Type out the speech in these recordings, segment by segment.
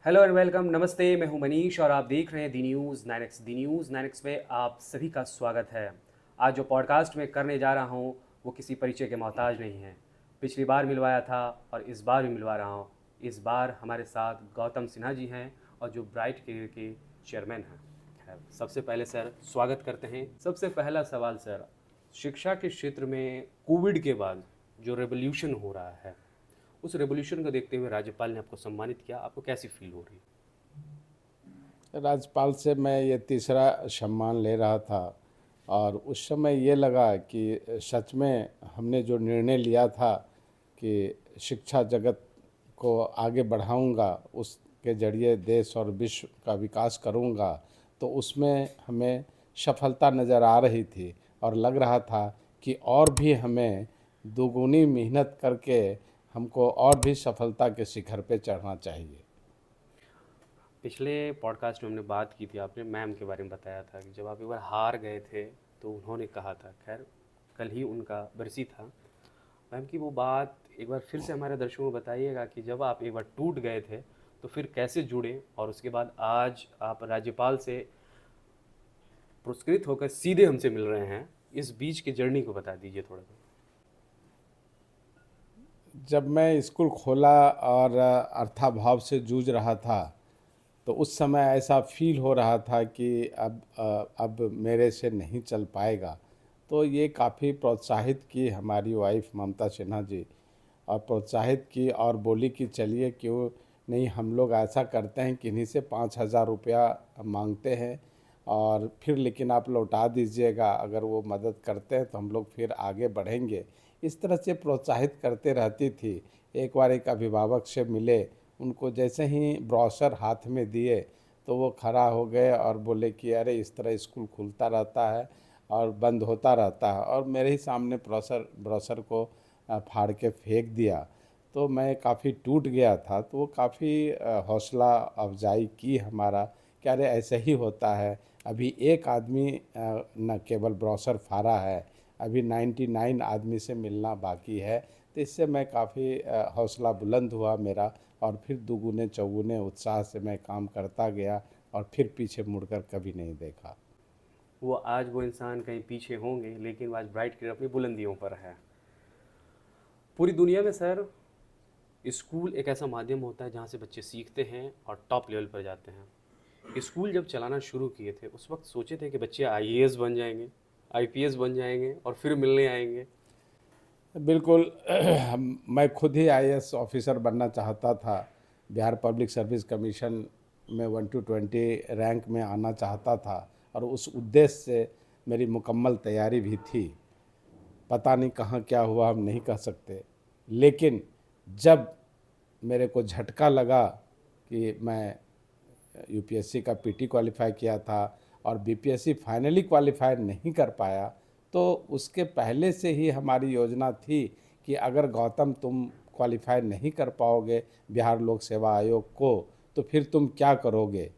Hello and welcome, नमस्ते। मैं हूं मनीष और आप देख रहे हैं दी न्यूज़ 9x। दी न्यूज़ 9x पे आप सभी का स्वागत है। आज जो पॉडकास्ट मैं करने जा रहा हूं वो किसी परिचय के मोहताज नहीं है। पिछली बार मिलवाया था और इस बार भी मिलवा रहा हूं। इस बार हमारे साथ गौतम सिन्हा जी हैं और जो ब्राइट करियर के चेयरमैन हैं। खैर, सबसे पहले सर स्वागत करते हैं। सबसे पहला सवाल सर, शिक्षा के क्षेत्र में कोविड के बाद जो रेवोल्यूशन हो रहा है, उस रेवोल्यूशन को देखते हुए राज्यपाल ने आपको सम्मानित किया, आपको कैसी फील हो रही है? राज्यपाल से मैं ये तीसरा सम्मान ले रहा था और उस समय ये लगा कि सच में हमने जो निर्णय लिया था कि शिक्षा जगत को आगे बढ़ाऊंगा, उसके जरिए देश और विश्व का विकास करूंगा, तो उसमें हमें सफलता नज़र आ रही थी और लग रहा था कि और भी हमें दोगुनी मेहनत करके हमको और भी सफलता के शिखर पे चढ़ना चाहिए। पिछले पॉडकास्ट में हमने बात की थी, आपने मैम के बारे में बताया था कि जब आप एक बार हार गए थे तो उन्होंने कहा था, खैर कल ही उनका बरसी था। मैम की वो बात एक बार फिर से हमारे दर्शकों को बताइएगा कि जब आप एक बार टूट गए थे तो फिर कैसे जुड़े और उसके बाद आज आप राज्यपाल से पुरस्कृत होकर सीधे हमसे मिल रहे हैं। इस बीच की जर्नी को बता दीजिए थोड़ा सा। जब मैं स्कूल खोला और अर्थाभाव से जूझ रहा था, तो उस समय ऐसा फील हो रहा था कि अब मेरे से नहीं चल पाएगा। तो ये काफ़ी प्रोत्साहित की हमारी वाइफ ममता सिन्हा जी, और प्रोत्साहित की और बोली कि चलिए क्यों नहीं हम लोग ऐसा करते हैं कि इन्हीं से 5,000 रुपया मांगते हैं और फिर लेकिन आप लौटा दीजिएगा, अगर वो मदद करते हैं तो हम लोग फिर आगे बढ़ेंगे। इस तरह से प्रोत्साहित करते रहती थी। एक बार एक अभिभावक से मिले, उनको जैसे ही ब्रोशर हाथ में दिए तो वो खड़ा हो गए और बोले कि अरे इस तरह स्कूल खुलता रहता है और बंद होता रहता है, और मेरे ही सामने ब्रोशर ब्रोशर को फाड़ के फेंक दिया। तो मैं काफ़ी टूट गया था। तो वो काफ़ी हौसला अफजाई की हमारा कि अरे ऐसे ही होता है, अभी एक आदमी न केवल ब्रोशर फाड़ा है, अभी 99 आदमी से मिलना बाकी है। तो इससे मैं काफ़ी हौसला बुलंद हुआ मेरा, और फिर दुगुने चौगुने उत्साह से मैं काम करता गया और फिर पीछे मुड़कर कभी नहीं देखा। वो आज वो इंसान कहीं पीछे होंगे लेकिन वो आज ब्राइट करियर अपनी बुलंदियों पर है। पूरी दुनिया में सर स्कूल एक ऐसा माध्यम होता है जहाँ से बच्चे सीखते हैं और टॉप लेवल पर जाते हैं। स्कूल जब चलाना शुरू किए थे उस वक्त सोचे थे कि बच्चे आईएएस बन जाएंगे, आईपीएस बन जाएंगे और फिर मिलने आएंगे। बिल्कुल। मैं खुद ही आईएएस ऑफिसर बनना चाहता था। बिहार पब्लिक सर्विस कमीशन में 1 to 20 रैंक में आना चाहता था, और उस उद्देश्य से मेरी मुकम्मल तैयारी भी थी। पता नहीं कहाँ क्या हुआ, हम नहीं कह सकते। लेकिन जब मेरे को झटका लगा कि मैं यूपीएससी का पीटी क्वालिफाई किया था और बीपीएससी फाइनली क्वालिफाई नहीं कर पाया, तो उसके पहले से ही हमारी योजना थी कि अगर गौतम तुम क्वालिफाई नहीं कर पाओगे बिहार लोक सेवा आयोग को, तो फिर तुम क्या करोगे।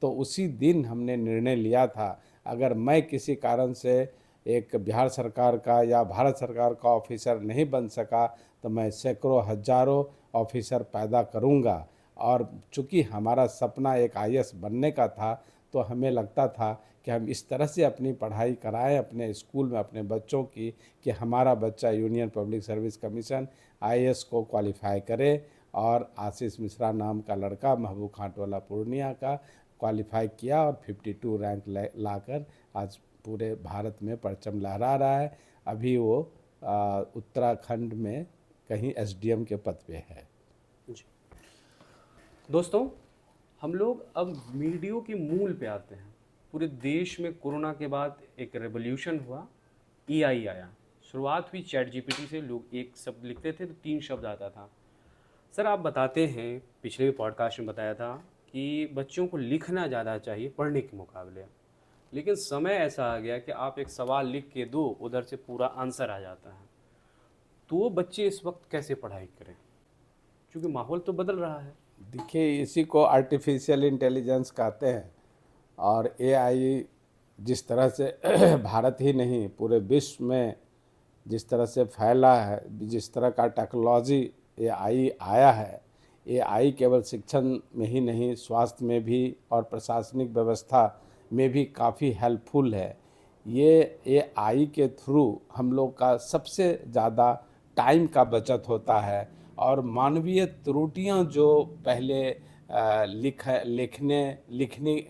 तो उसी दिन हमने निर्णय लिया था, अगर मैं किसी कारण से एक बिहार सरकार का या भारत सरकार का ऑफिसर नहीं बन सका, तो मैं सैकड़ों हजारों ऑफिसर पैदा करूंगा। और चूंकि हमारा सपना एक आईएएस बनने का था, तो हमें लगता था कि हम इस तरह से अपनी पढ़ाई कराएं अपने स्कूल में अपने बच्चों की कि हमारा बच्चा union public service commission IAS को क्वालिफाई करे। और आशीष मिश्रा नाम का लड़का महबूब खाटवाला पूर्णिया का क्वालिफाई किया और 52 रैंक लाकर आज पूरे भारत में परचम लहरा रहा है। अभी वो उत्तराखंड में कहीं एसडीएम के पद पे है। जी दोस्तों, हम लोग अब मीडियो के मूल पे आते हैं। पूरे देश में कोरोना के बाद एक रेवोल्यूशन हुआ, एआई आया। शुरुआत हुई चैट जीपीटी से। लोग एक शब्द लिखते थे तो 3 शब्द आता था। सर आप बताते हैं, पिछले भी पॉडकास्ट में बताया था कि बच्चों को लिखना ज़्यादा चाहिए पढ़ने के मुकाबले। लेकिन समय ऐसा आ गया कि आप एक सवाल लिख के दो, उधर से पूरा आंसर आ जाता है। तो वो बच्चे इस वक्त कैसे पढ़ाई करें, क्योंकि माहौल तो बदल रहा है। देखिए, इसी को आर्टिफिशियल इंटेलिजेंस कहते हैं। और एआई जिस तरह से भारत ही नहीं पूरे विश्व में जिस तरह से फैला है, जिस तरह का टेक्नोलॉजी एआई आया है, एआई केवल शिक्षण में ही नहीं, स्वास्थ्य में भी और प्रशासनिक व्यवस्था में भी काफ़ी हेल्पफुल है। ये एआई के थ्रू हम लोग का सबसे ज़्यादा टाइम का बचत होता है और मानवीय त्रुटियां जो पहले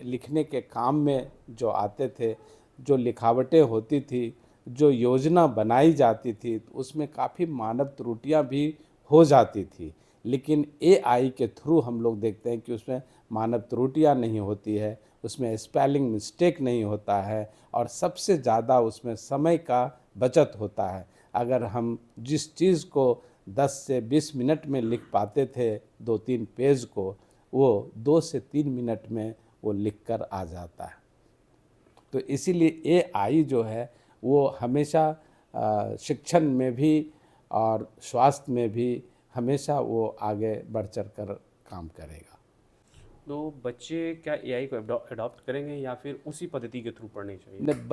लिखने के काम में जो आते थे, जो लिखावटें होती थी, जो योजना बनाई जाती थी, तो उसमें काफ़ी मानव त्रुटियां भी हो जाती थी। लेकिन एआई के थ्रू हम लोग देखते हैं कि उसमें मानव त्रुटियां नहीं होती है, उसमें स्पेलिंग मिस्टेक नहीं होता है और सबसे ज़्यादा उसमें समय का बचत होता है। अगर हम जिस चीज़ को 10 से 20 मिनट में लिख पाते थे 2-3 पेज को, वो 2 से 3 मिनट में वो लिख कर आ जाता है। तो इसीलिए एआई जो है वो हमेशा शिक्षण में भी और स्वास्थ्य में भी हमेशा वो आगे बढ़ चढ़ कर काम करेगा। तो बच्चे क्या एआई को अडॉप्ट करेंगे या फिर उसी पद्धति के थ्रू पढ़नी चाहिए? नहीं,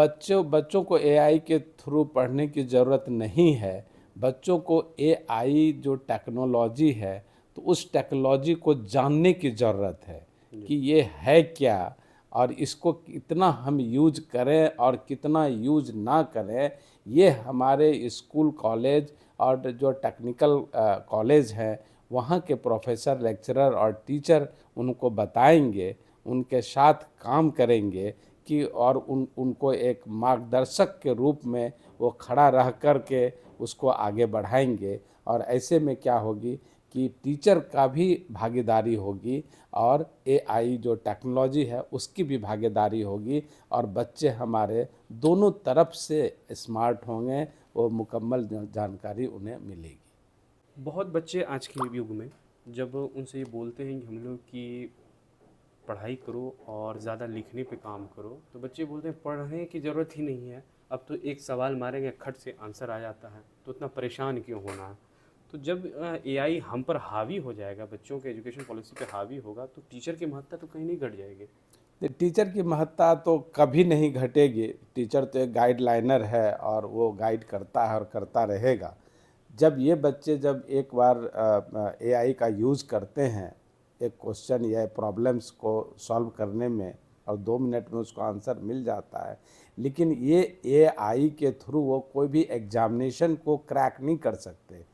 बच्चों को एआई के थ्रू पढ़ने की ज़रूरत नहीं है। बच्चों को एआई जो टेक्नोलॉजी है, तो उस टेक्नोलॉजी को जानने की ज़रूरत है कि ये है क्या और इसको कितना हम यूज करें और कितना यूज ना करें। ये हमारे स्कूल कॉलेज और जो टेक्निकल कॉलेज हैं, वहाँ के प्रोफेसर, लेक्चरर और टीचर उनको बताएंगे, उनके साथ काम करेंगे कि और उनको एक मार्गदर्शक के रूप में वो खड़ा रह कर के उसको आगे बढ़ाएंगे। और ऐसे में क्या होगी कि टीचर का भी भागीदारी होगी और एआई जो टेक्नोलॉजी है उसकी भी भागीदारी होगी और बच्चे हमारे दोनों तरफ से स्मार्ट होंगे, वो मुकम्मल जानकारी उन्हें मिलेगी। बहुत बच्चे आज के युग में जब उनसे ये बोलते हैं कि हम लोग की पढ़ाई करो और ज़्यादा लिखने पे काम करो, तो बच्चे बोलते हैं पढ़ने की ज़रूरत ही नहीं है, अब तो एक सवाल मारेंगे खट से आंसर आ जाता है, तो इतना परेशान क्यों होना है। तो जब एआई हम पर हावी हो जाएगा, बच्चों के एजुकेशन पॉलिसी पे हावी होगा, तो टीचर की महत्ता तो कहीं नहीं घट जाएगी। टीचर की महत्ता तो कभी नहीं घटेगी। टीचर तो एक गाइडलाइनर है और वो गाइड करता है और करता रहेगा। जब ये बच्चे जब एक बार एआई का यूज़ करते हैं एक क्वेश्चन या प्रॉब्लम्स को सॉल्व करने में और 2 मिनट में उसको आंसर मिल जाता है, लेकिन ये एआई के थ्रू वो कोई भी एग्जामिनेशन को क्रैक नहीं कर सकते।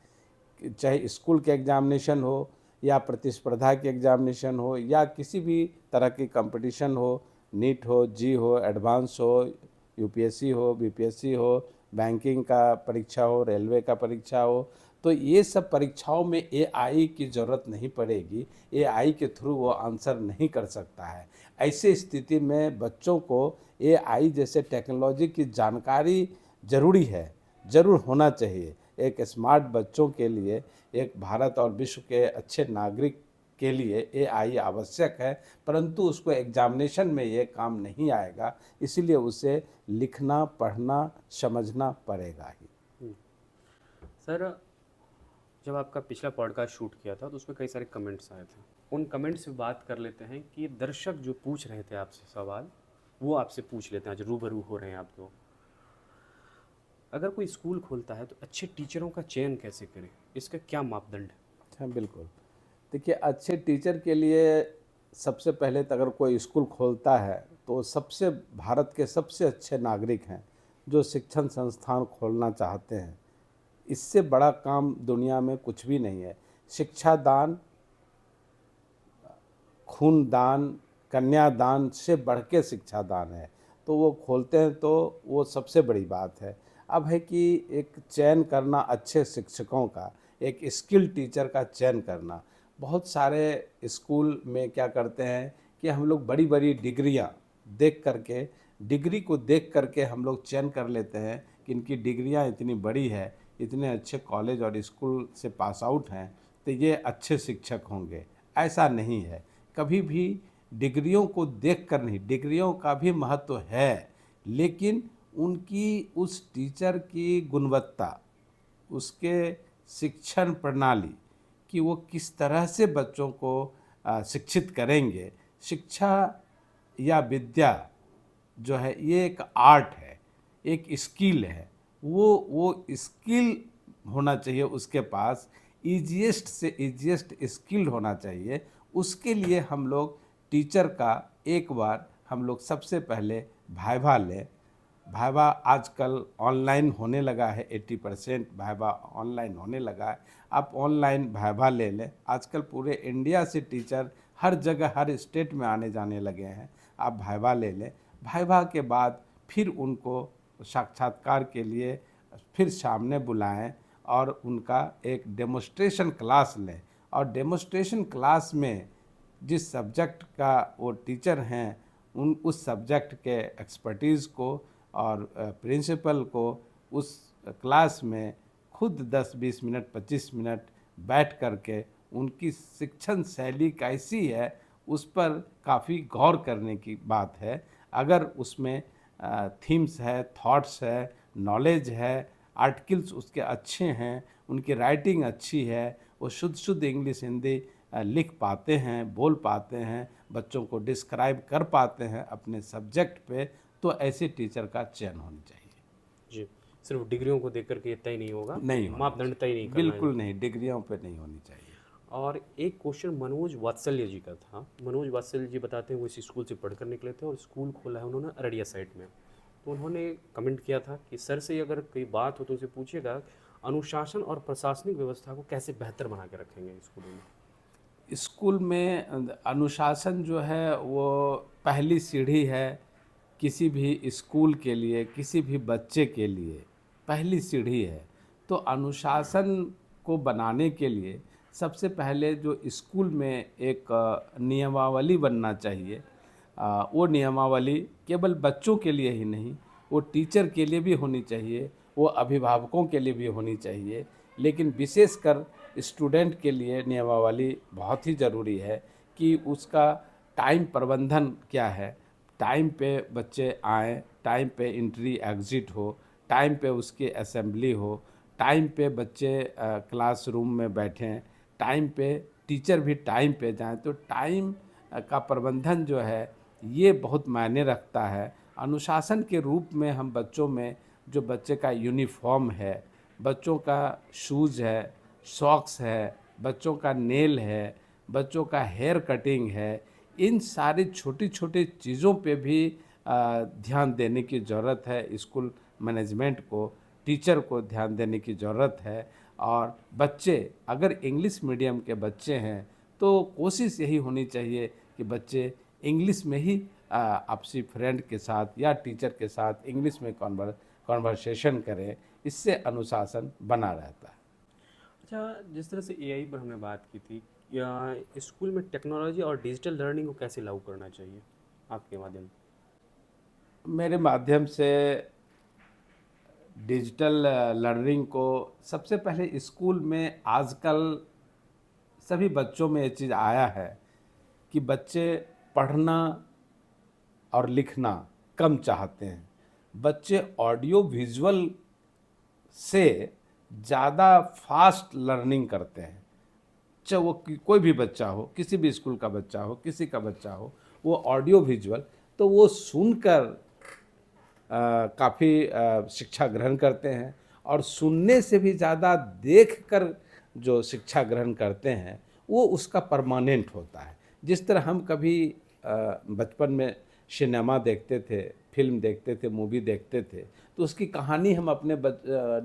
चाहे स्कूल के एग्जामिनेशन हो या प्रतिस्पर्धा के एग्जामिनेशन हो या किसी भी तरह की कंपटीशन हो, नीट हो, जी हो, एडवांस हो, यूपीएससी हो, बीपीएससी हो, बैंकिंग का परीक्षा हो, रेलवे का परीक्षा हो, तो ये सब परीक्षाओं में एआई की ज़रूरत नहीं पड़ेगी। एआई के थ्रू वो आंसर नहीं कर सकता है। ऐसे स्थिति में बच्चों को एआई जैसे टेक्नोलॉजी की जानकारी ज़रूरी है, ज़रूर होना चाहिए। एक स्मार्ट बच्चों के लिए, एक भारत और विश्व के अच्छे नागरिक के लिए एआई आवश्यक है, परंतु उसको एग्जामिनेशन में ये काम नहीं आएगा, इसीलिए उसे लिखना, पढ़ना, समझना पड़ेगा ही। सर, जब आपका पिछला पॉडकास्ट शूट किया था तो उसमें कई सारे कमेंट्स आए थे, उन कमेंट्स से बात कर लेते हैं कि दर्शक जो पूछ रहे थे आपसे सवाल, वो आपसे पूछ लेते हैं, आज रूबरू हो रहे हैं आप लोग। अगर कोई स्कूल खोलता है तो अच्छे टीचरों का चयन कैसे करें, इसका क्या मापदंड है? हाँ, बिल्कुल। देखिए, अच्छे टीचर के लिए सबसे पहले तो अगर कोई स्कूल खोलता है तो सबसे भारत के सबसे अच्छे नागरिक हैं जो शिक्षण संस्थान खोलना चाहते हैं। इससे बड़ा काम दुनिया में कुछ भी नहीं है। शिक्षा दान, खून दान, कन्यादान से बढ़ के शिक्षा दान है। तो वो खोलते हैं तो वो सबसे बड़ी बात है। अब है कि एक चयन करना अच्छे शिक्षकों का, एक स्किल टीचर का चयन करना। बहुत सारे स्कूल में क्या करते हैं कि हम लोग बड़ी बड़ी डिग्रियां देख करके, डिग्री को देख करके हम लोग चयन कर लेते हैं कि इनकी डिग्रियां इतनी बड़ी है, इतने अच्छे कॉलेज और स्कूल से पास आउट हैं, तो ये अच्छे शिक्षक होंगे। ऐसा नहीं है। कभी भी डिग्रियों को देख कर नहीं, डिग्रियों का भी महत्व है, लेकिन उनकी उस टीचर की गुणवत्ता, उसके शिक्षण प्रणाली कि वो किस तरह से बच्चों को शिक्षित करेंगे। शिक्षा या विद्या जो है ये एक आर्ट है, एक स्किल है। वो स्किल होना चाहिए उसके पास। ईजिएस्ट से ईजिएस्ट स्किल्ड होना चाहिए। उसके लिए हम लोग टीचर का एक बार हम लोग सबसे पहले वाइवा लें। वाइवा आजकल ऑनलाइन होने लगा है, 80% वाइवा ऑनलाइन होने लगा है। आप ऑनलाइन वाइवा ले लें। आजकल पूरे इंडिया से टीचर हर जगह हर स्टेट में आने जाने लगे हैं। आप वाइवा ले लें। वाइवा के बाद फिर उनको साक्षात्कार के लिए फिर सामने बुलाएं और उनका एक डेमोस्ट्रेशन क्लास लें। और डेमोस्ट्रेशन क्लास में जिस सब्जेक्ट का वो टीचर हैं उस सब्जेक्ट के एक्सपर्टीज़ को और प्रिंसिपल को उस क्लास में खुद 10-20 मिनट 25 मिनट बैठ कर के उनकी शिक्षण शैली कैसी है उस पर काफ़ी गौर करने की बात है। अगर उसमें थीम्स है, थॉट्स है, नॉलेज है, आर्टिकल्स उसके अच्छे हैं, उनकी राइटिंग अच्छी है, वो शुद्ध शुद्ध इंग्लिश हिंदी लिख पाते हैं, बोल पाते हैं, बच्चों को डिस्क्राइब कर पाते हैं अपने सब्जेक्ट पे, तो ऐसे टीचर का चयन होना चाहिए। जी, सिर्फ डिग्रियों को देख करके तय नहीं होगा, नहीं होना मापदंड तय नहीं करना है। बिल्कुल नहीं, डिग्रियों पे नहीं होनी चाहिए। और एक क्वेश्चन मनोज वात्सल्य जी का था। मनोज वात्सल्य जी बताते हैं वो इस स्कूल से पढ़कर निकले थे और स्कूल खोला है उन्होंने अररिया साइड में। तो उन्होंने कमेंट किया था कि सर से अगर कोई बात हो तो उनसे पूछिएगा अनुशासन और प्रशासनिक व्यवस्था को कैसे बेहतर बना के रखेंगे स्कूलों में। स्कूल में अनुशासन जो है वो पहली सीढ़ी है किसी भी स्कूल के लिए, किसी भी बच्चे के लिए पहली सीढ़ी है। तो अनुशासन को बनाने के लिए सबसे पहले जो स्कूल में एक नियमावली बनना चाहिए, वो नियमावली केवल बच्चों के लिए ही नहीं, वो टीचर के लिए भी होनी चाहिए, वो अभिभावकों के लिए भी होनी चाहिए, लेकिन विशेषकर स्टूडेंट के लिए नियमावली बहुत ही ज़रूरी है कि उसका टाइम प्रबंधन क्या है। टाइम पे बच्चे आएँ, टाइम पे एंट्री एग्ज़िट हो, टाइम पे उसकी असेंबली हो, टाइम पे बच्चे क्लासरूम में बैठें, टाइम पे टीचर भी टाइम पे जाएं। तो टाइम का प्रबंधन जो है ये बहुत मायने रखता है। अनुशासन के रूप में हम बच्चों में जो बच्चे का यूनिफॉर्म है, बच्चों का शूज़ है, सॉक्स है, बच्चों का नेल है, बच्चों का हेयर कटिंग है, इन सारी छोटी छोटी चीज़ों पे भी ध्यान देने की ज़रूरत है। स्कूल मैनेजमेंट को, टीचर को ध्यान देने की ज़रूरत है। और बच्चे अगर इंग्लिश मीडियम के बच्चे हैं तो कोशिश यही होनी चाहिए कि बच्चे इंग्लिश में ही आपसी फ्रेंड के साथ या टीचर के साथ इंग्लिश में कॉन्वर्सेशन करें। इससे अनुशासन बना रहता है। अच्छा, जिस तरह से एआई पर हमने बात की थी, या स्कूल में टेक्नोलॉजी और डिजिटल लर्निंग को कैसे लागू करना चाहिए आपके माध्यम से? मेरे माध्यम से डिजिटल लर्निंग को सबसे पहले स्कूल में आजकल सभी बच्चों में ये चीज़ आया है कि बच्चे पढ़ना और लिखना कम चाहते हैं। बच्चे ऑडियो विजुअल से ज़्यादा फास्ट लर्निंग करते हैं। चाहे वो कोई भी बच्चा हो, किसी भी स्कूल का बच्चा हो, किसी का बच्चा हो, वो ऑडियो विजुअल तो वो सुनकर काफ़ी शिक्षा ग्रहण करते हैं। और सुनने से भी ज़्यादा देखकर जो शिक्षा ग्रहण करते हैं वो उसका परमानेंट होता है। जिस तरह हम कभी बचपन में सिनेमा देखते थे, फिल्म देखते थे, मूवी देखते थे, तो उसकी कहानी हम अपने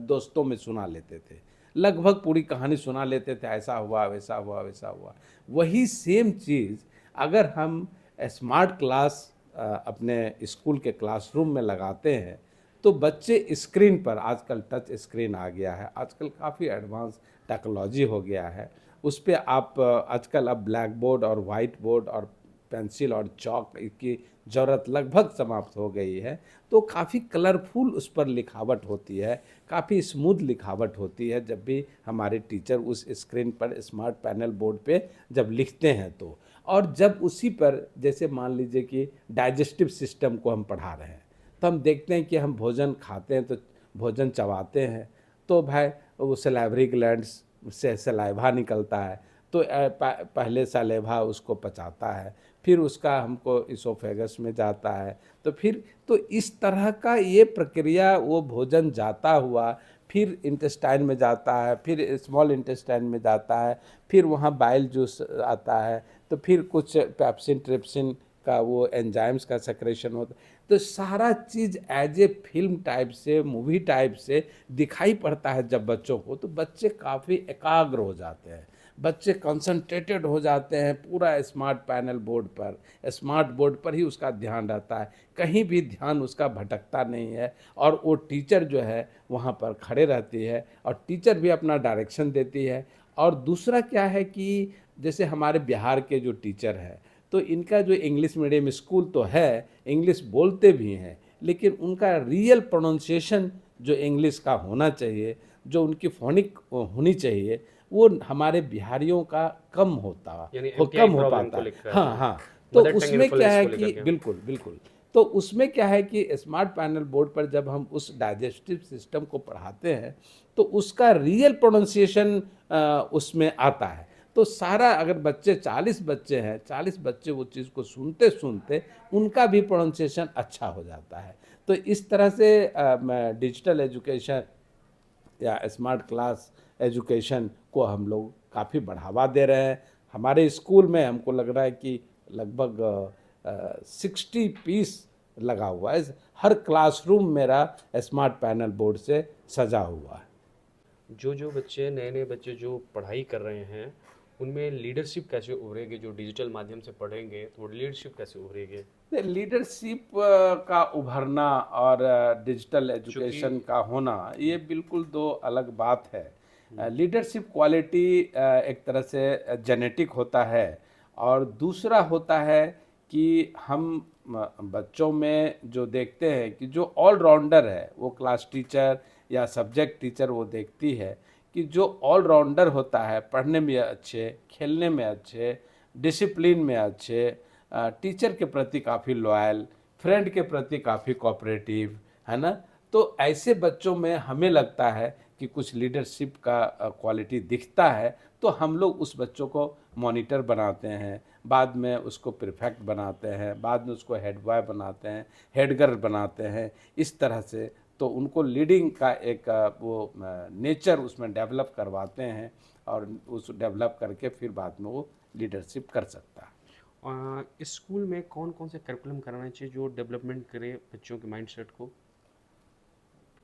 दोस्तों में सुना लेते थे, लगभग पूरी कहानी सुना लेते थे, ऐसा हुआ, वैसा हुआ, वैसा हुआ। वही सेम चीज़ अगर हम स्मार्ट क्लास अपने स्कूल के क्लासरूम में लगाते हैं तो बच्चे स्क्रीन पर, आजकल टच स्क्रीन आ गया है, आजकल काफ़ी एडवांस टेक्नोलॉजी हो गया है, उस पर आप आजकल अब ब्लैक बोर्ड और वाइट बोर्ड और पेंसिल और चॉक की ज़रूरत लगभग समाप्त हो गई है। तो काफ़ी कलरफुल उस पर लिखावट होती है, काफ़ी स्मूथ लिखावट होती है जब भी हमारे टीचर उस स्क्रीन पर स्मार्ट पैनल बोर्ड पे जब लिखते हैं तो। और जब उसी पर जैसे मान लीजिए कि डाइजेस्टिव सिस्टम को हम पढ़ा रहे हैं तो हम देखते हैं कि हम भोजन खाते हैं तो भोजन चबाते हैं तो भाई वो सलाइवरी ग्लैंड्स से सलाइवा निकलता है, तो पहले सलाइवा उसको पचाता है, फिर उसका हमको इसोफेगस में जाता है, तो फिर तो इस तरह का ये प्रक्रिया वो भोजन जाता हुआ फिर इंटेस्टाइन में जाता है, फिर स्मॉल इंटेस्टाइन में जाता है, फिर वहाँ बाइल जूस आता है, तो फिर कुछ पेप्सिन ट्रिप्सिन का वो एंजाइम्स का सेक्रेशन होता है। तो सारा चीज़ एज ए फिल्म टाइप से, मूवी टाइप से दिखाई पड़ता है जब बच्चों को, तो बच्चे काफ़ी एकाग्र हो जाते हैं, बच्चे कंसंट्रेटेड हो जाते हैं पूरा स्मार्ट पैनल बोर्ड पर, स्मार्ट बोर्ड पर ही उसका ध्यान रहता है, कहीं भी ध्यान उसका भटकता नहीं है। और वो टीचर जो है वहाँ पर खड़े रहती है और टीचर भी अपना डायरेक्शन देती है। और दूसरा क्या है कि जैसे हमारे बिहार के जो टीचर हैं, तो इनका जो इंग्लिश मीडियम स्कूल तो है, इंग्लिश बोलते भी हैं, लेकिन उनका रियल प्रोनाउंसिएशन जो इंग्लिश का होना चाहिए, जो उनकी फोनिक होनी चाहिए, वो हमारे बिहारियों का कम होता यानी हो एमटीआई कम हो प्रॉब्लम पाता को है। लेकर, हाँ हाँ। तो मदर टंग उसमें क्या इन्फ्लुएंस है को लेकर कि के। बिल्कुल बिल्कुल, तो उसमें क्या है कि स्मार्ट पैनल बोर्ड पर जब हम उस डाइजेस्टिव सिस्टम को पढ़ाते हैं, तो उसका रियल प्रोनाउंसिएशन उसमें आता है। तो सारा अगर बच्चे 40 बच्चे हैं, 40 बच्चे वो चीज़ को सुनते सुनते उनका भी प्रोनाउंसिएशन अच्छा हो जाता है। तो इस तरह से डिजिटल एजुकेशन या स्मार्ट क्लास एजुकेशन को हम लोग काफ़ी बढ़ावा दे रहे हैं। हमारे स्कूल में हमको लग रहा है कि लगभग 60 पीस लगा हुआ है, हर क्लासरूम मेरा स्मार्ट पैनल बोर्ड से सजा हुआ है। जो बच्चे, नए नए बच्चे जो पढ़ाई कर रहे हैं, उनमें लीडरशिप कैसे उभरेगी? जो डिजिटल माध्यम से पढ़ेंगे तो लीडरशिप कैसे उभरेगी? लीडरशिप का उभरना और डिजिटल चूंकि एजुकेशन का होना, ये बिल्कुल दो अलग बात है। लीडरशिप क्वालिटी एक तरह से जेनेटिक होता है, और दूसरा होता है कि हम बच्चों में जो देखते हैं कि जो ऑलराउंडर है, वो क्लास टीचर या सब्जेक्ट टीचर वो देखती है कि जो ऑलराउंडर होता है, पढ़ने में अच्छे, खेलने में अच्छे, डिसिप्लिन में अच्छे, टीचर के प्रति काफ़ी लॉयल, फ्रेंड के प्रति काफ़ी कोऑपरेटिव, है ना। तो ऐसे बच्चों में हमें लगता है कि कुछ लीडरशिप का क्वालिटी दिखता है, तो हम लोग उस बच्चों को मॉनिटर बनाते हैं, बाद में उसको प्रीफेक्ट बनाते हैं, बाद में उसको हेड बॉय बनाते हैं, हेड गर्ल बनाते हैं। इस तरह से तो उनको लीडिंग का एक वो नेचर उसमें डेवलप करवाते हैं, और उस डेवलप करके फिर बाद में वो लीडरशिप कर सकता है। स्कूल में कौन कौन से करिकुलम कराना चाहिए जो डेवलपमेंट करे बच्चों के माइंडसेट को?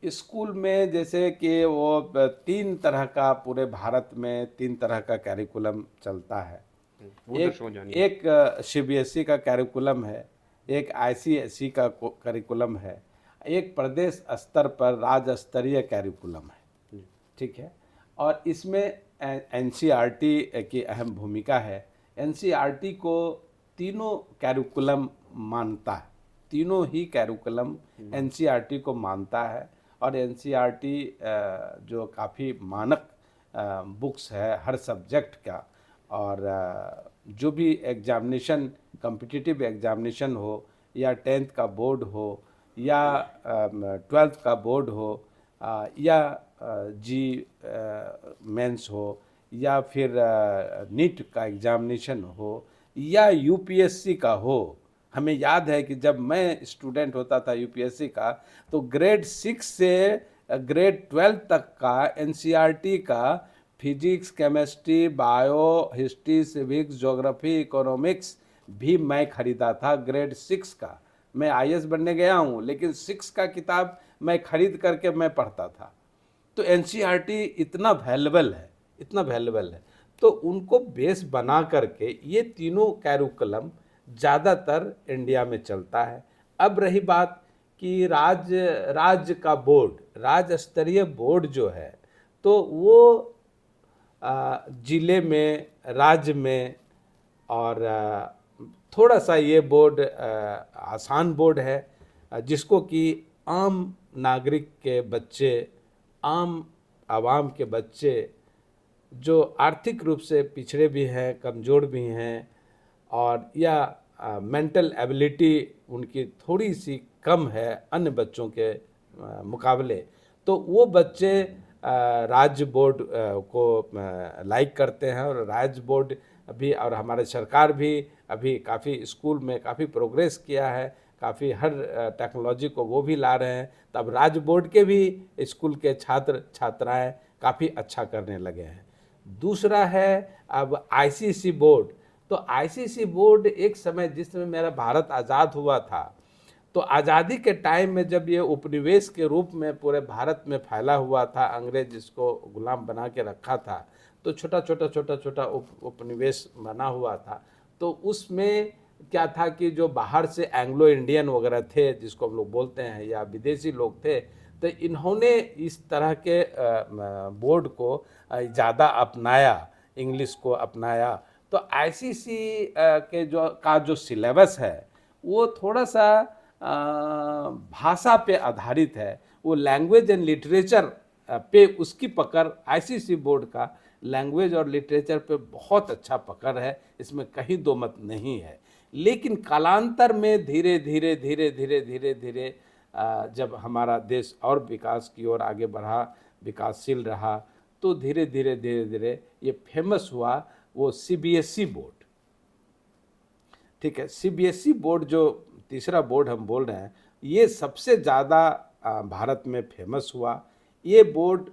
स्कूल में जैसे कि वो 3 तरह का, पूरे भारत में 3 तरह का कैरिकुलम चलता है। वो एक दर्शकों जानिए। एक सीबीएसई का कैरिकुलम है, एक आईसीएसई का कैरिकुलम है, एक प्रदेश स्तर पर राज्य स्तरीय कैरिकुलम है। ठीक है। और इसमें एनसीईआरटी की अहम भूमिका है। एनसीईआरटी को तीनों कैरिकुलम मानता है, तीनों ही कैरिकुलम एनसीईआरटी को मानता है। और एनसीईआरटी जो काफ़ी मानक बुक्स है हर सब्जेक्ट का, और जो भी एग्जामिनेशन, कॉम्पिटिटिव एग्जामिनेशन हो, या 10th का बोर्ड हो, या 12th का बोर्ड हो, या जी मेंस हो, या फिर नीट का एग्जामिनेशन हो, या यूपीएससी का हो। हमें याद है कि जब मैं स्टूडेंट होता था यूपीएससी का, तो ग्रेड 6 से ग्रेड 12 तक का एनसीईआरटी का physics, chemistry, bio, history, civics, geography, economics भी मैं खरीदा था ग्रेड 6 का। मैं आईएएस बनने गया हूँ, लेकिन 6 का किताब मैं खरीद करके मैं पढ़ता था। तो एनसीईआरटी इतना वैल्यूबल है, इतना वैल्यूबल है। तो उनको बेस बना करके ये तीनों कैरिकुलम ज़्यादातर इंडिया में चलता है। अब रही बात कि राज्य का बोर्ड, राज्य स्तरीय बोर्ड जो है, तो वो जिले में, राज्य में, और थोड़ा सा ये बोर्ड आसान बोर्ड है, जिसको कि आम नागरिक के बच्चे, आम आवाम के बच्चे जो आर्थिक रूप से पिछड़े भी हैं, कमज़ोर भी हैं, और या मेंटल एबिलिटी उनकी थोड़ी सी कम है अन्य बच्चों के मुकाबले, तो वो बच्चे राज्य बोर्ड को लाइक करते हैं। और राज्य बोर्ड भी, और हमारे सरकार भी अभी काफ़ी स्कूल में काफ़ी प्रोग्रेस किया है। काफ़ी हर टेक्नोलॉजी को वो भी ला रहे हैं। तब राज्य बोर्ड के भी स्कूल के छात्र छात्राएं काफ़ी अच्छा करने लगे हैं। दूसरा है अब आईसीएसई बोर्ड। तो आईसीएसई बोर्ड एक समय, जिस समय मेरा भारत आज़ाद हुआ था, तो आज़ादी के टाइम में जब ये उपनिवेश के रूप में पूरे भारत में फैला हुआ था, अंग्रेज इसको गुलाम बना के रखा था, तो छोटा छोटा उपनिवेश बना हुआ था। तो उसमें क्या था कि जो बाहर से एंग्लो इंडियन वगैरह थे, जिसको हम लोग बोलते हैं, या विदेशी लोग थे, तो इन्होंने इस तरह के बोर्ड को ज़्यादा अपनाया, इंग्लिश को अपनाया। तो आईसीएसई के जो सिलेबस है वो थोड़ा सा भाषा पे आधारित है। वो लैंग्वेज एंड लिटरेचर पे उसकी पकड़, आईसीएसई बोर्ड का लैंग्वेज और लिटरेचर पे बहुत अच्छा पकड़ है, इसमें कहीं दो मत नहीं है। लेकिन कालांतर में धीरे धीरे जब हमारा देश और विकास की ओर आगे बढ़ा, विकासशील रहा, तो धीरे धीरे ये फेमस हुआ वो सीबीएसई बोर्ड। ठीक है, सीबीएसई बोर्ड जो तीसरा बोर्ड हम बोल रहे हैं, ये सबसे ज़्यादा भारत में फेमस हुआ। ये बोर्ड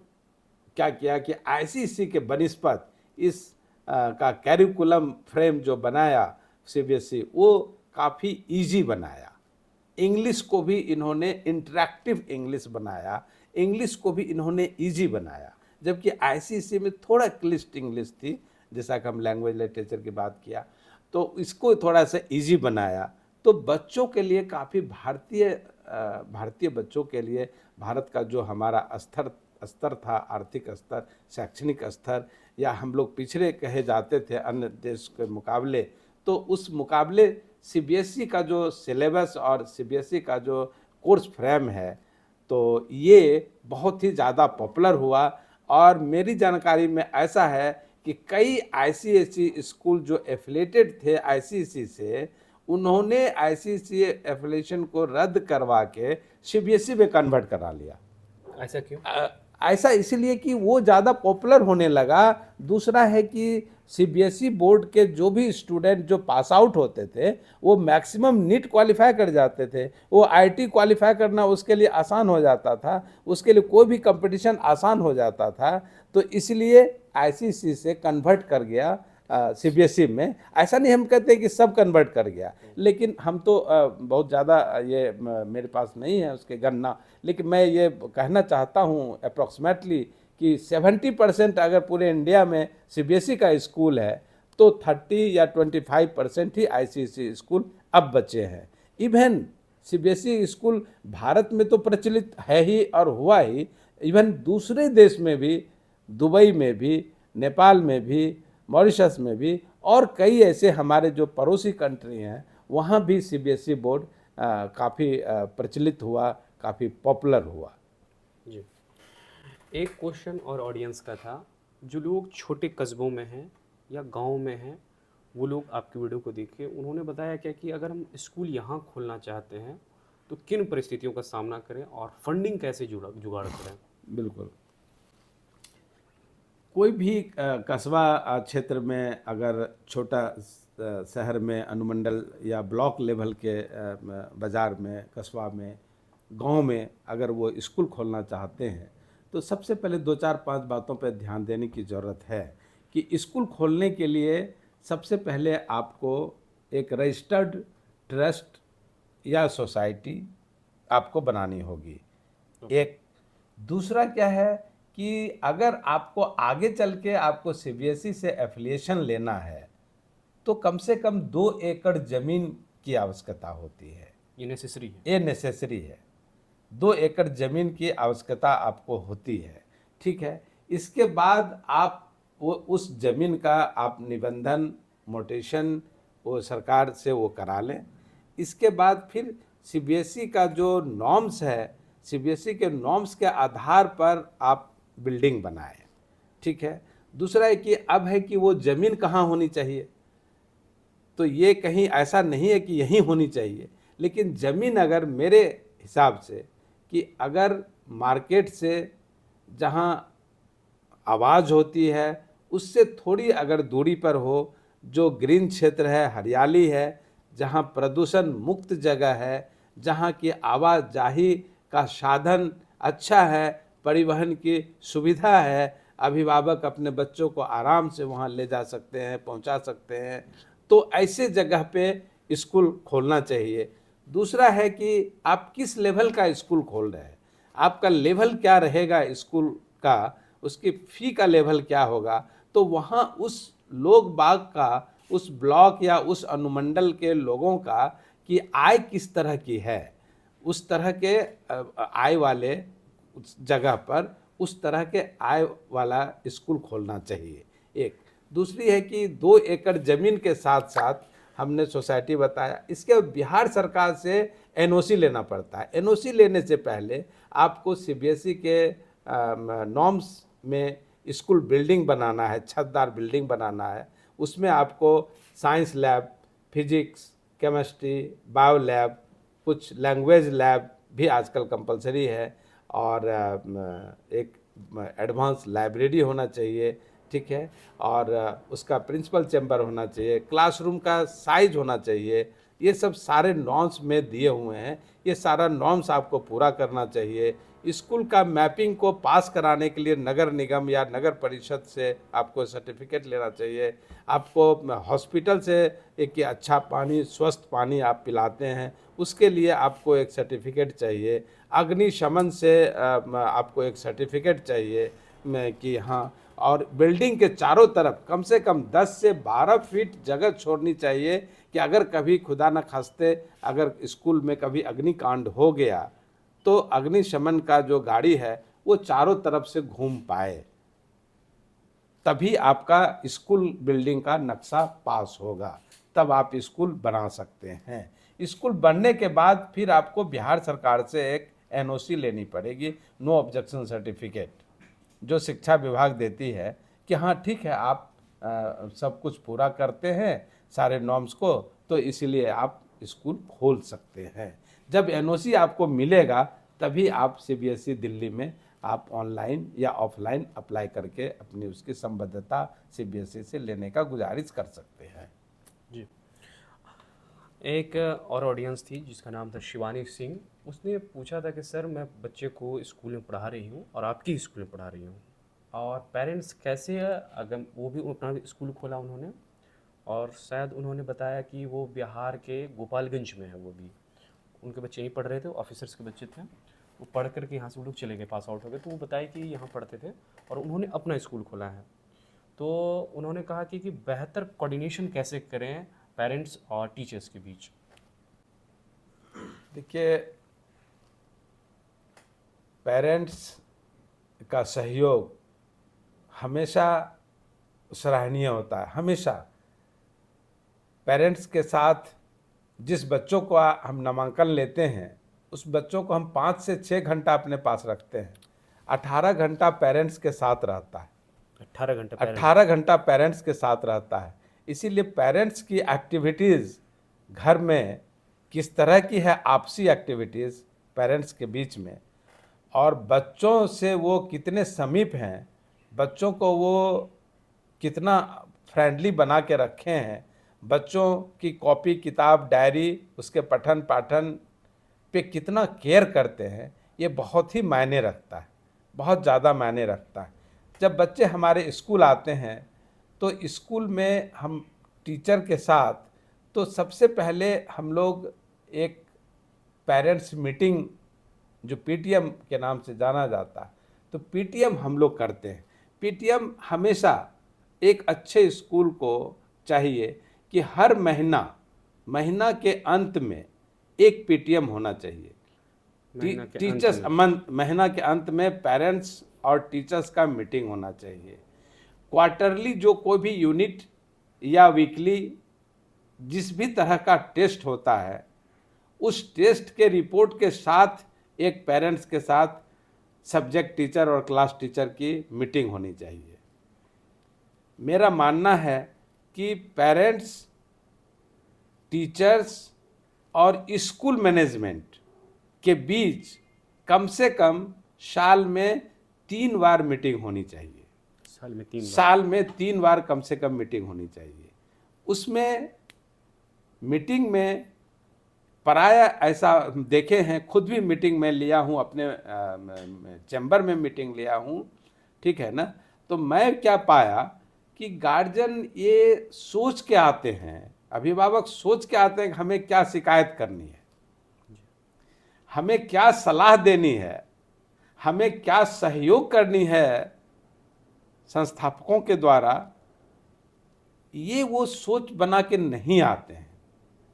क्या किया कि आईसीएसई के बनिस्पत इस का कैरिकुलम फ्रेम जो बनाया सीबीएसई, वो काफ़ी इजी बनाया। इंग्लिश को भी इन्होंने इंटरैक्टिव इंग्लिश बनाया, इंग्लिश को भी इन्होंने इजी बनाया। जबकि आईसीएसई में थोड़ा क्लिष्ट इंग्लिश थी, जैसा कि हम लैंग्वेज लिटरेचर की बात किया, तो इसको थोड़ा सा इजी बनाया। तो बच्चों के लिए काफ़ी भारतीय बच्चों के लिए भारत का जो हमारा स्तर था, आर्थिक स्तर, शैक्षणिक स्तर, या हम लोग पिछड़े कहे जाते थे अन्य देश के मुकाबले, तो उस मुकाबले सीबीएसई का जो सिलेबस और सीबीएसई का जो कोर्स फ्रेम है, तो ये बहुत ही ज़्यादा पॉपुलर हुआ। और मेरी जानकारी में ऐसा है कि कई आईसीएसई स्कूल जो एफिलेटेड थे आईसीएसई से, उन्होंने आईसीएसई एफिलेशन को रद्द करवा के सीबीएसई में कन्वर्ट करा लिया। ऐसा क्यों? ऐसा इसलिए कि वो ज़्यादा पॉपुलर होने लगा। दूसरा है कि सीबीएसई बोर्ड के जो भी स्टूडेंट जो पास आउट होते थे, वो मैक्सिमम नीट क्वालिफाई कर जाते थे। वो आईटी क्वालिफाई करना उसके लिए आसान हो जाता था, उसके लिए कोई भी कंपटीशन आसान हो जाता था। तो इसलिए आईसीएसई से कन्वर्ट कर गया सीबीएसई में। ऐसा नहीं हम कहते कि सब कन्वर्ट कर गया, लेकिन हम तो बहुत ज़्यादा ये मेरे पास नहीं है उसके गणना, लेकिन मैं ये कहना चाहता हूँ अप्रॉक्सीमेटली कि 70% अगर पूरे इंडिया में सीबीएसई का स्कूल है, तो 30 या 25% ही आईसीएसई स्कूल अब बचे हैं। इवन सीबीएसई स्कूल भारत में तो प्रचलित है ही और हुआ ही, इवन दूसरे देश में भी, दुबई में भी, नेपाल में भी, मॉरिशस में भी, और कई ऐसे हमारे जो पड़ोसी कंट्री हैं, वहाँ भी सीबीएसई बोर्ड काफ़ी प्रचलित हुआ, काफ़ी पॉपुलर हुआ। जी, एक क्वेश्चन और ऑडियंस का था, जो लोग छोटे कस्बों में हैं या गांव में हैं, वो लोग आपकी वीडियो को देखे, उन्होंने बताया क्या कि अगर हम स्कूल यहाँ खोलना चाहते हैं तो किन परिस्थितियों का सामना करें और फंडिंग कैसे जुगाड़ करें? बिल्कुल, कोई भी कस्बा क्षेत्र में अगर छोटा शहर में, अनुमंडल या ब्लॉक लेवल के बाज़ार में, कस्बा में, गांव में अगर वो स्कूल खोलना चाहते हैं, तो सबसे पहले 2-4-5 बातों पर ध्यान देने की ज़रूरत है कि स्कूल खोलने के लिए सबसे पहले आपको एक रजिस्टर्ड ट्रस्ट या सोसाइटी आपको बनानी होगी। एक दूसरा क्या है कि अगर आपको आगे चल के आपको सीबीएसई से एफिलिएशन लेना है, तो कम से कम 2 एकड़ ज़मीन की आवश्यकता होती है। ये नेसेसरी है? ये नेसेसरी है, 2 एकड़ ज़मीन की आवश्यकता आपको होती है। ठीक है, इसके बाद आप वो उस ज़मीन का आप निबंधन, मोटेशन वो सरकार से वो करा लें। इसके बाद फिर सीबीएसई का जो नॉर्म्स है, सीबीएसई के नॉर्म्स के आधार पर आप बिल्डिंग बनाएं। ठीक है, दूसरा है कि अब है कि वो ज़मीन कहाँ होनी चाहिए, तो ये कहीं ऐसा नहीं है कि यहीं होनी चाहिए, लेकिन ज़मीन अगर मेरे हिसाब से कि अगर मार्केट से जहाँ आवाज़ होती है उससे थोड़ी अगर दूरी पर हो, जो ग्रीन क्षेत्र है, हरियाली है, जहाँ प्रदूषण मुक्त जगह है, जहाँ की आवाजाही का साधन अच्छा है, परिवहन की सुविधा है, अभिभावक अपने बच्चों को आराम से वहाँ ले जा सकते हैं, पहुँचा सकते हैं, तो ऐसे जगह पे स्कूल खोलना चाहिए। दूसरा है कि आप किस लेवल का स्कूल खोल रहे हैं, आपका लेवल क्या रहेगा स्कूल का, उसकी फ़ी का लेवल क्या होगा, तो वहाँ उस लोग बाग का, उस ब्लॉक या उस अनुमंडल के लोगों का कि आय किस तरह की है, उस तरह के आय वाले उस जगह पर उस तरह के आय वाला स्कूल खोलना चाहिए। एक दूसरी है कि 2 एकड़ ज़मीन के साथ साथ हमने सोसाइटी बताया, इसके बिहार सरकार से एनओसी लेना पड़ता है। एनओसी लेने से पहले आपको सीबीएसई के नॉर्म्स में स्कूल बिल्डिंग बनाना है, छतदार बिल्डिंग बनाना है। उसमें आपको science lab, physics, chemistry, bio lab, कुछ लैंग्वेज लैब भी आजकल कंपलसरी है, और एक एडवांस लाइब्रेरी होना चाहिए, ठीक है, और उसका प्रिंसिपल चैम्बर होना चाहिए, क्लासरूम का साइज होना चाहिए। ये सब सारे नॉर्म्स में दिए हुए हैं, ये सारा नॉर्म्स आपको पूरा करना चाहिए। स्कूल का मैपिंग को पास कराने के लिए नगर निगम या नगर परिषद से आपको सर्टिफिकेट लेना चाहिए। आपको हॉस्पिटल से एक अच्छा पानी, स्वस्थ पानी आप पिलाते हैं, उसके लिए आपको एक सर्टिफिकेट चाहिए। अग्निशमन से आपको एक सर्टिफिकेट चाहिए कि हाँ, और बिल्डिंग के चारों तरफ कम से कम 10 से 12 फीट जगह छोड़नी चाहिए कि अगर कभी खुदा न खास्ते अगर स्कूल में कभी अग्निकांड हो गया तो अग्निशमन का जो गाड़ी है वो चारों तरफ से घूम पाए, तभी आपका स्कूल बिल्डिंग का नक्शा पास होगा, तब आप स्कूल बना सकते हैं। स्कूल बनने के बाद फिर आपको बिहार सरकार से एक एनओसी लेनी पड़ेगी, नो ऑब्जेक्शन सर्टिफिकेट, जो शिक्षा विभाग देती है कि हाँ ठीक है, आप सब कुछ पूरा करते हैं सारे नॉर्म्स को, तो इसीलिए आप स्कूल खोल सकते हैं। जब एनओसी आपको मिलेगा तभी आप सीबीएसई दिल्ली में आप ऑनलाइन या ऑफलाइन अप्लाई करके अपनी उसकी संबद्धता सीबीएसई से लेने का गुजारिश कर सकते हैं। जी। एक और ऑडियंस थी जिसका नाम था शिवानी सिंह। उसने पूछा था कि सर मैं बच्चे को स्कूल में पढ़ा रही हूँ और आपकी स्कूल में पढ़ा रही हूँ, और पेरेंट्स कैसे है, अगर वो भी अपना स्कूल खोला उन्होंने, और शायद उन्होंने बताया कि वो बिहार के गोपालगंज में है, वो भी उनके बच्चे यहीं पढ़ रहे थे, ऑफिसर्स के बच्चे थे, वो पढ़ कर के यहाँ से वो लोग चले गए, पास आउट हो गए, तो वो बताए कि यहाँ पढ़ते थे और उन्होंने अपना स्कूल खोला है। तो उन्होंने कहा कि बेहतर कोऑर्डिनेशन कैसे करें पेरेंट्स और टीचर्स के बीच। देखिए, पेरेंट्स का सहयोग हमेशा सराहनीय होता है। हमेशा पेरेंट्स के साथ जिस बच्चों को हम नामांकन लेते हैं उस बच्चों को हम 5 से 6 घंटा अपने पास रखते हैं। 18 घंटा पेरेंट्स के साथ रहता है। 18 घंटा पेरेंट्स के साथ रहता है। इसीलिए पेरेंट्स की एक्टिविटीज़ घर में किस तरह की है, आपसी एक्टिविटीज़ पेरेंट्स के बीच में, और बच्चों से वो कितने समीप हैं, बच्चों को वो कितना फ्रेंडली बना के रखे हैं, बच्चों की कॉपी किताब डायरी उसके पठन पाठन पे कितना केयर करते हैं, ये बहुत ही मायने रखता है, बहुत ज़्यादा मायने रखता है। जब बच्चे हमारे स्कूल आते हैं तो स्कूल में हम टीचर के साथ तो सबसे पहले हम लोग एक पेरेंट्स मीटिंग, जो पीटीएम के नाम से जाना जाता है, तो पीटीएम हम लोग करते हैं। पीटीएम हमेशा एक अच्छे स्कूल को चाहिए कि हर महीना के अंत में एक पीटीएम होना चाहिए। टीचर्स महीना के अंत में पेरेंट्स और टीचर्स का मीटिंग होना चाहिए। क्वार्टरली जो कोई भी यूनिट या वीकली जिस भी तरह का टेस्ट होता है, उस टेस्ट के रिपोर्ट के साथ एक पेरेंट्स के साथ सब्जेक्ट टीचर और क्लास टीचर की मीटिंग होनी चाहिए। मेरा मानना है कि पेरेंट्स, टीचर्स और स्कूल मैनेजमेंट के बीच कम से कम साल में 3 बार मीटिंग होनी चाहिए। साल में 3 बार कम से कम मीटिंग होनी चाहिए। उसमें मीटिंग में प्राय ऐसा देखे हैं, खुद भी मीटिंग में लिया हूँ, अपने चैम्बर में मीटिंग लिया हूँ, ठीक है ना। तो मैं क्या पाया कि गार्जियन ये सोच के आते हैं, अभिभावक सोच के आते हैं कि हमें क्या शिकायत करनी है, हमें क्या सलाह देनी है, हमें क्या सहयोग करनी है संस्थापकों के द्वारा, ये वो सोच बना के नहीं आते हैं,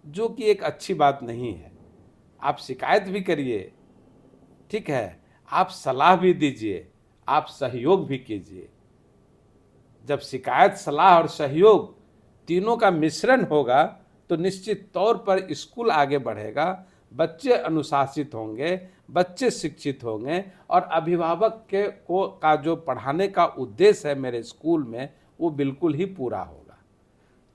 जो कि एक अच्छी बात नहीं है। आप शिकायत भी करिए, ठीक है, आप सलाह भी दीजिए, आप सहयोग भी कीजिए। जब शिकायत, सलाह और सहयोग तीनों का मिश्रण होगा तो निश्चित तौर पर स्कूल आगे बढ़ेगा, बच्चे अनुशासित होंगे, बच्चे शिक्षित होंगे और अभिभावक का जो पढ़ाने का उद्देश्य है मेरे स्कूल में, वो बिल्कुल ही पूरा होगा।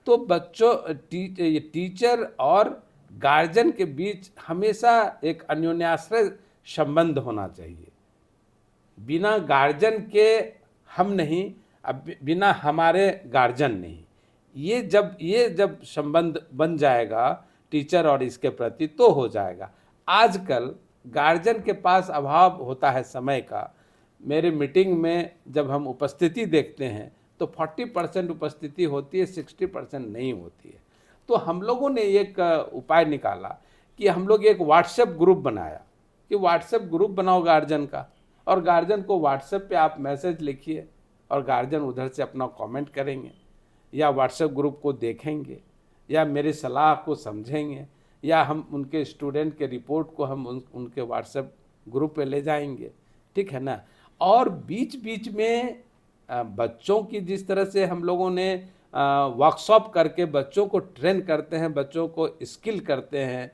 तो बच्चों, टीचर और गार्जियन के बीच हमेशा एक अन्योन्याश्रय संबंध होना चाहिए। बिना गार्जियन के हम नहीं, अब बिना हमारे गार्जियन नहीं। ये जब संबंध बन जाएगा टीचर और इसके प्रति, तो हो जाएगा। आजकल गार्जियन के पास अभाव होता है समय का। मेरे मीटिंग में जब हम उपस्थिति देखते हैं तो 40% उपस्थिति होती है, 60% नहीं होती है। तो हम लोगों ने एक उपाय निकाला कि हम लोग एक व्हाट्सएप ग्रुप बनाया कि व्हाट्सएप ग्रुप बनाओ गार्जियन का, और गार्जियन को व्हाट्सएप पे आप मैसेज लिखिए और गार्जियन उधर से अपना कमेंट करेंगे या व्हाट्सएप ग्रुप को देखेंगे या मेरी सलाह को समझेंगे या हम उनके स्टूडेंट के रिपोर्ट को हम उनके व्हाट्सएप ग्रुप पे ले जाएंगे, ठीक है ना। और बीच बीच में बच्चों की, जिस तरह से हम लोगों ने वर्कशॉप करके बच्चों को ट्रेन करते हैं, बच्चों को स्किल करते हैं,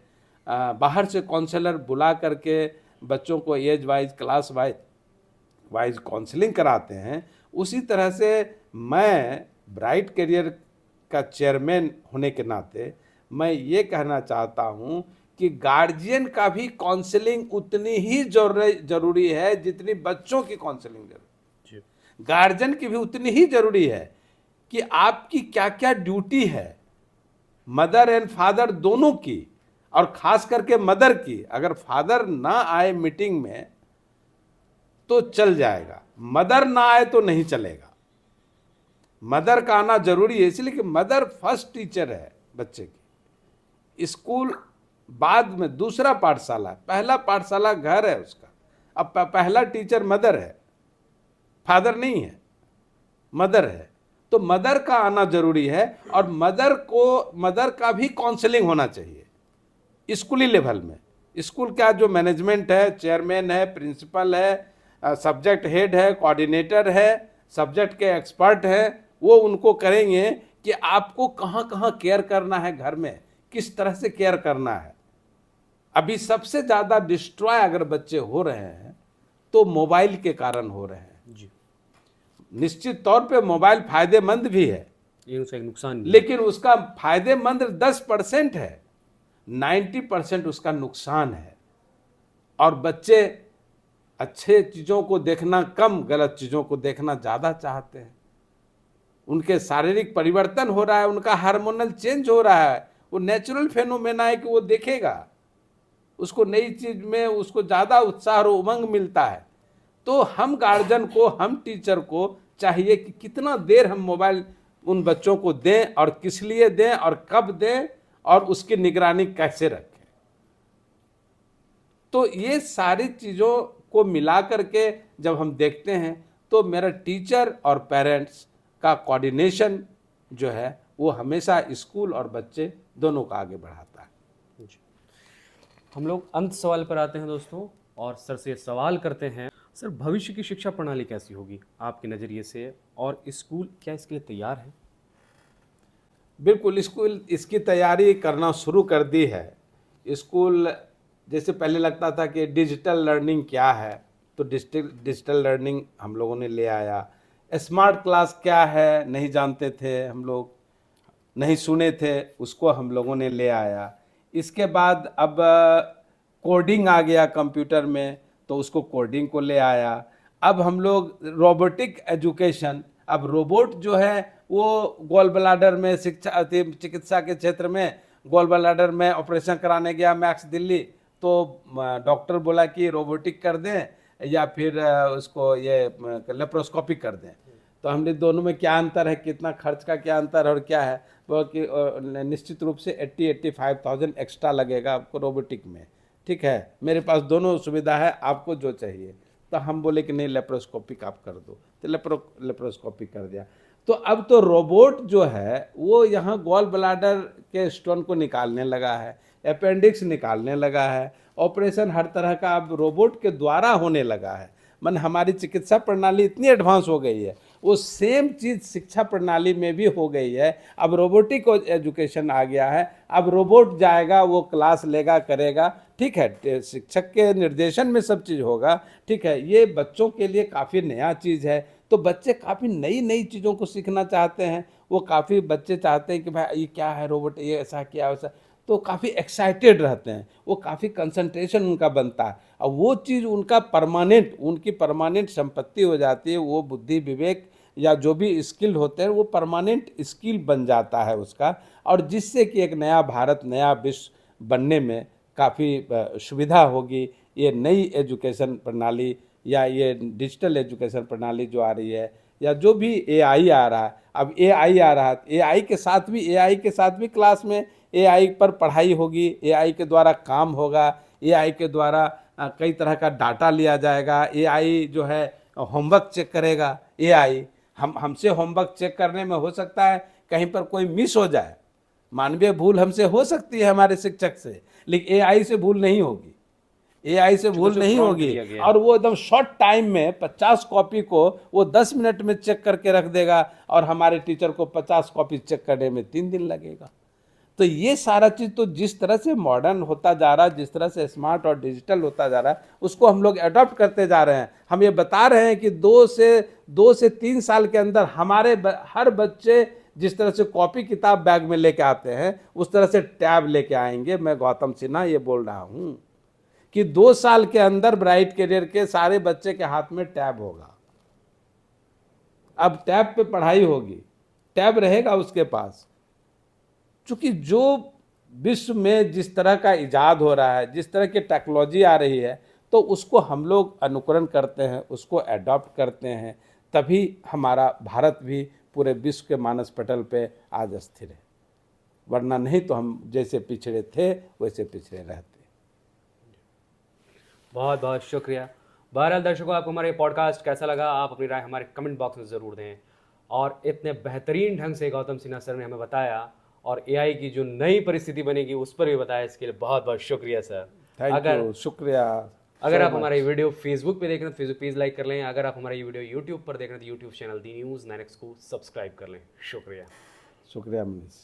बाहर से काउंसलर बुला करके बच्चों को age wise, class wise counselling कराते हैं, उसी तरह से मैं ब्राइट करियर का चेयरमैन होने के नाते मैं ये कहना चाहता हूँ कि गार्जियन का भी काउंसलिंग उतनी ही जरूरी है जितनी बच्चों की काउंसलिंग जरूरी है। गार्जियन की भी उतनी ही जरूरी है कि आपकी क्या क्या ड्यूटी है, मदर एंड फादर दोनों की, और खास करके मदर की। अगर फादर ना आए मीटिंग में तो चल जाएगा, मदर ना आए तो नहीं चलेगा। मदर का आना जरूरी है, इसलिए कि मदर फर्स्ट टीचर है बच्चे की। स्कूल बाद में दूसरा पाठशाला, पहला पाठशाला घर है उसका। अब पहला टीचर मदर है, फादर नहीं है, मदर है। तो मदर का आना जरूरी है और मदर का भी काउंसलिंग होना चाहिए स्कूली लेवल में। स्कूल का जो मैनेजमेंट है, चेयरमैन है, प्रिंसिपल है, सब्जेक्ट हेड है, कोऑर्डिनेटर है, सब्जेक्ट के एक्सपर्ट हैं, वो उनको करेंगे कि आपको कहाँ कहाँ केयर करना है, घर में किस तरह से केयर करना है। अभी सबसे ज़्यादा डिस्ट्रॉय अगर बच्चे हो रहे हैं तो मोबाइल के कारण हो रहे हैं जी। निश्चित तौर पे मोबाइल फायदेमंद भी है, उसका एक नुकसान भी, लेकिन उसका फायदेमंद 10% है, 90% उसका नुकसान है। और बच्चे अच्छे चीज़ों को देखना कम, गलत चीज़ों को देखना ज़्यादा चाहते हैं। उनके शारीरिक परिवर्तन हो रहा है, उनका हार्मोनल चेंज हो रहा है। वो नेचुरल फेनोमेना है कि वो देखेगा, उसको नई चीज में उसको ज़्यादा उत्साह और उमंग मिलता है। तो हम गार्जियन को, हम टीचर को चाहिए कि कितना देर हम मोबाइल उन बच्चों को दें और किस लिए दें और कब दें और उसकी निगरानी कैसे रखें। तो ये सारी चीज़ों को मिला करके जब हम देखते हैं तो मेरा टीचर और पेरेंट्स का कोऑर्डिनेशन जो है वो हमेशा स्कूल और बच्चे दोनों का आगे बढ़ाता है। हम लोग अंत सवाल पर आते हैं दोस्तों, और सर से सवाल करते हैं, सर भविष्य की शिक्षा प्रणाली कैसी होगी आपके नज़रिए से, और स्कूल क्या इसके लिए तैयार है? बिल्कुल, स्कूल इसकी तैयारी करना शुरू कर दी है। स्कूल जैसे पहले लगता था कि डिजिटल लर्निंग क्या है, तो डिजिटल लर्निंग हम लोगों ने ले आया। स्मार्ट क्लास क्या है नहीं जानते थे हम लोग, नहीं सुने थे, उसको हम लोगों ने ले आया। इसके बाद अब कोडिंग आ गया कंप्यूटर में, तो उसको कोडिंग को ले आया। अब हम लोग रोबोटिक एजुकेशन, अब रोबोट जो है वो गॉल ब्लाडर में चिकित्सा के क्षेत्र में गॉल ब्लैडर में ऑपरेशन कराने गया मैक्स दिल्ली, तो डॉक्टर बोला कि रोबोटिक कर दें या फिर उसको ये लेप्रोस्कोपी कर दें। तो हमने दोनों में क्या अंतर है, कितना खर्च का क्या अंतर है और क्या है, वो कि निश्चित रूप से 80-85,000 एक्स्ट्रा लगेगा आपको रोबोटिक में। ठीक है, मेरे पास दोनों सुविधा है, आपको जो चाहिए। तो हम बोले कि नहीं लेप्रोस्कोपिक आप कर दो, तो लेप्रोस्कोपिक कर दिया। तो अब तो रोबोट जो है वो यहाँ गॉल ब्लैडर के स्टोन को निकालने लगा है, अपेंडिक्स निकालने लगा है, ऑपरेशन हर तरह का अब रोबोट के द्वारा होने लगा है। मन हमारी चिकित्सा प्रणाली इतनी एडवांस हो गई है, वो सेम चीज़ शिक्षा प्रणाली में भी हो गई है। अब रोबोटिक एजुकेशन आ गया है, अब रोबोट जाएगा, वो क्लास लेगा, करेगा। ठीक है, शिक्षक के निर्देशन में सब चीज़ होगा। ठीक है, ये बच्चों के लिए काफ़ी नया चीज़ है, तो बच्चे काफ़ी नई नई चीज़ों को सीखना चाहते हैं। वो काफ़ी बच्चे चाहते हैं कि भाई ये क्या है रोबोट, ये ऐसा क्या वैसा, तो काफ़ी एक्साइटेड रहते हैं, वो काफ़ी कंसंट्रेशन उनका बनता है। और वो चीज़ उनका परमानेंट, उनकी परमानेंट संपत्ति हो जाती है। वो बुद्धि विवेक या जो भी स्किल होते हैं वो परमानेंट स्किल बन जाता है उसका, और जिससे कि एक नया भारत, नया विश्व बनने में काफ़ी सुविधा होगी। ये नई एजुकेशन प्रणाली या ये डिजिटल एजुकेशन प्रणाली जो आ रही है, या जो भी एआई आ रहा है, अब एआई आ रहा है, एआई के साथ भी क्लास में एआई पर पढ़ाई होगी, एआई के द्वारा काम होगा, एआई के द्वारा कई तरह का डाटा लिया जाएगा। एआई जो है होमवर्क चेक करेगा। एआई हमसे होमवर्क चेक करने में हो सकता है कहीं पर कोई मिस हो जाए, मानवीय भूल हमसे हो सकती है हमारे शिक्षक से, लेकिन एआई से भूल नहीं होगी। एआई से भूल नहीं होगी, और वो एकदम शॉर्ट टाइम में 50 कॉपी को वो 10 मिनट में चेक करके रख देगा, और हमारे टीचर को 50 कॉपी चेक करने में 3 दिन लगेगा। तो ये सारा चीज़ तो जिस तरह से मॉडर्न होता जा रहा है, जिस तरह से स्मार्ट और डिजिटल होता जा रहा है, उसको हम लोग अडॉप्ट करते जा रहे हैं। हम ये बता रहे हैं कि 2 से 3 साल के अंदर हमारे हर बच्चे जिस तरह से कॉपी किताब बैग में लेके आते हैं, उस तरह से टैब लेके आएंगे। मैं गौतम सिन्हा ये बोल रहा हूँ कि 2 साल के अंदर ब्राइट करियर के सारे बच्चे के हाथ में टैब होगा। अब टैब पे पढ़ाई होगी, टैब रहेगा उसके पास। चूंकि जो विश्व में जिस तरह का इजाद हो रहा है, जिस तरह की टेक्नोलॉजी आ रही है, तो उसको हम लोग अनुकरण करते हैं, उसको अडॉप्ट करते हैं, तभी हमारा भारत भी पूरे विश्व के मानस पटल पे आज स्थिर है। वरना नहीं तो हम जैसे पिछड़े थे वैसे पिछड़े रहते। बहुत बहुत शुक्रिया। बहरहाल दर्शकों, आपको हमारा ये पॉडकास्ट कैसा लगा, आप अपनी राय हमारे कमेंट बॉक्स में ज़रूर दें। और इतने बेहतरीन ढंग से गौतम सिन्हा सर ने हमें बताया, और एआई की जो नई परिस्थिति बनेगी उस पर भी बताया, इसके लिए बहुत बहुत शुक्रिया सर। थैंक यू, शुक्रिया। अगर आप हमारा ये वीडियो फेसबुक पे देख रहे हैं तो फेसबुक पेज लाइक कर लें। अगर आप हमारा ये वीडियो यूट्यूब पर देख रहे हैं तो यूट्यूब चैनल दी न्यूज़ 9X को सब्सक्राइब कर लें। शुक्रिया। शुक्रिया मनीष।